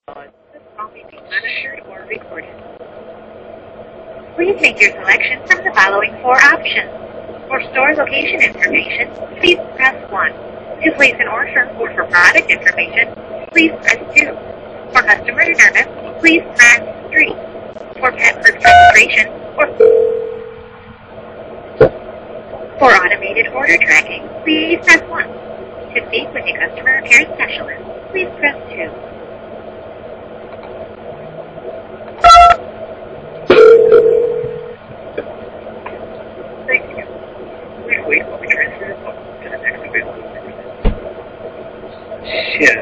This call may be monitored or recorded. Please make your selection from the following 4 options. For store location information, please press 1. To place an order or for product information, please press 2. For customer service, please press 3. For pet food registration, for automated order tracking, please press 1. To speak with a customer care specialist, please press 2. Thank you. Please wait while we transfer your call to the next available person. Shit.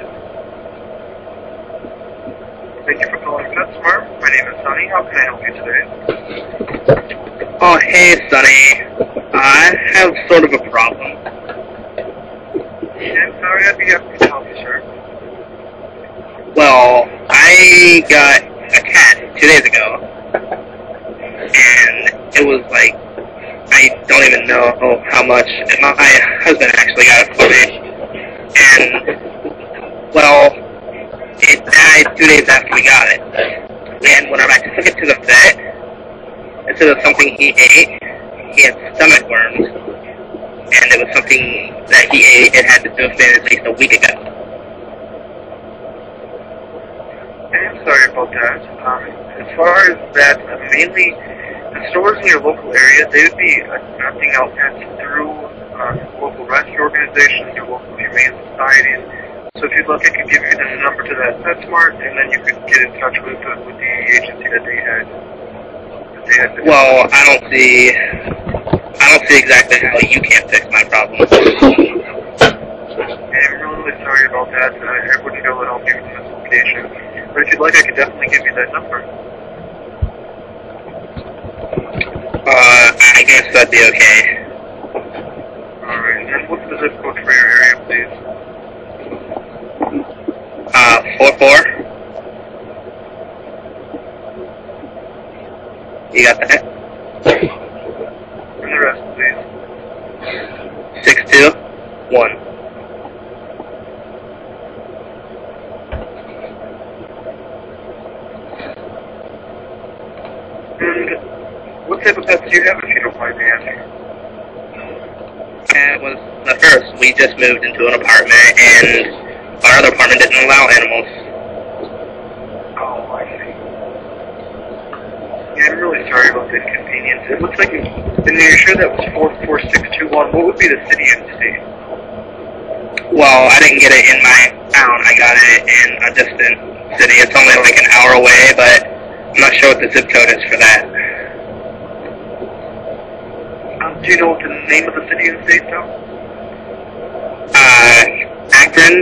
Thank you for calling Petsmart. My name is Sonny. How can I help you today? Oh, hey, Sonny. I have sort of a problem. Yeah, I'm sorry. I'd be happy to help you, sir. Well, I got a cat 2 days ago, and it was like, I don't even know how much. My husband actually got it for me, and, well, it died 2 days after we got it. And when I took it to the vet, instead of something he ate, he had stomach worms, and it was something that he ate. It had to have been at least a week ago. I'm sorry about that. As far as that, mainly the stores in your local area, they would be accepting outfits through local rescue organizations or local humane societies. So if you'd like, I could give you the number to that Petsmart, and then you could get in touch with the agency that they had. Well, I don't see exactly how you can't fix my problem. I'm really sorry about that. I wouldn't be able to help you from this location. But if you'd like, I could definitely give you that number. I guess that'd be okay. Alright, and what's the zip code for your area, please? 44. You got that? And the rest, please. 621. And what type of pets do you have, if you don't mind me asking? Cat was the first. We just moved into an apartment, and our other apartment didn't allow animals. Oh, I see. Yeah, I'm really sorry about the inconvenience. It looks like, and you're sure that was 44621. What would be the city and state? Well, I didn't get it in my town. I got it in a distant city. It's only like an hour away, but I'm not sure what the zip code is for that. Do you know what the name of the city and state, though? Akron.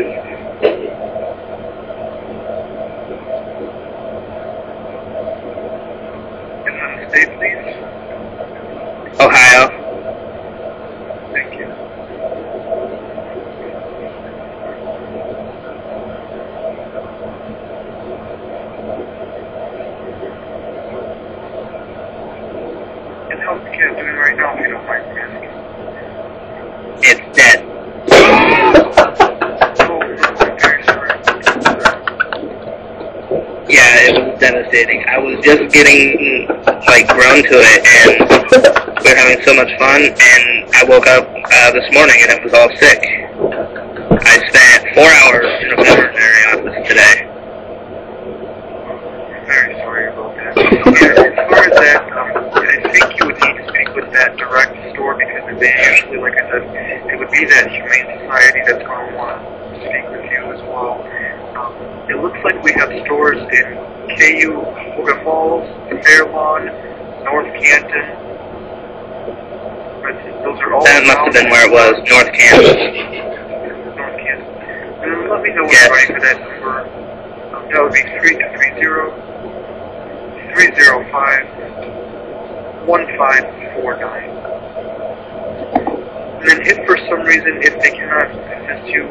And then the state, please? Ohio. Thank you. And how's the cat doing right now, if you don't mind me asking? It's dead. Oh, I'm very sorry. Yeah, it was devastating. I was just getting, like, grown to it, and we were having so much fun, and I woke up this morning and it was all sick. I spent 4 hours in a veterinary office today. I'm very sorry about that. Yeah, as far as that, I think you would need to speak with that direct store, because they usually, like I said, it would be that humane society that's going to want to speak with you as well. It looks like we have stores in KU, Hogan Falls, Fair Lawn, North Canton. But those are all That must have been where it was, North Kansas. North Canton. And let me know when you're ready for that number. That would be 330-305-1549. And then if for some reason, if they cannot assist you,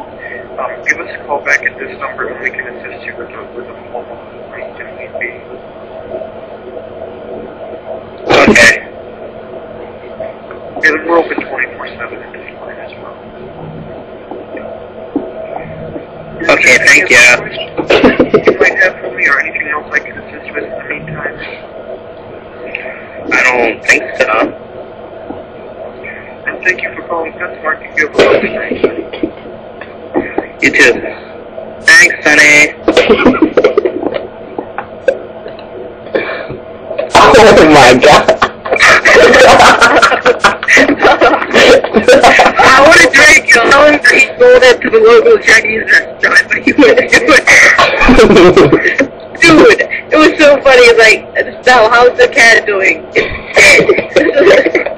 give us a call back at this number and we can assist you with a formal complaint if need be. Okay. And we're open 24/7 at this line as well. Okay, thank you. You might have You too. Thanks, Sonny. Oh my god. I want a drink. He sold it to the local Chinese restaurant, but he wouldn't do it. Dude, it was so funny. It's like, Estelle, how's the cat doing? It's dead.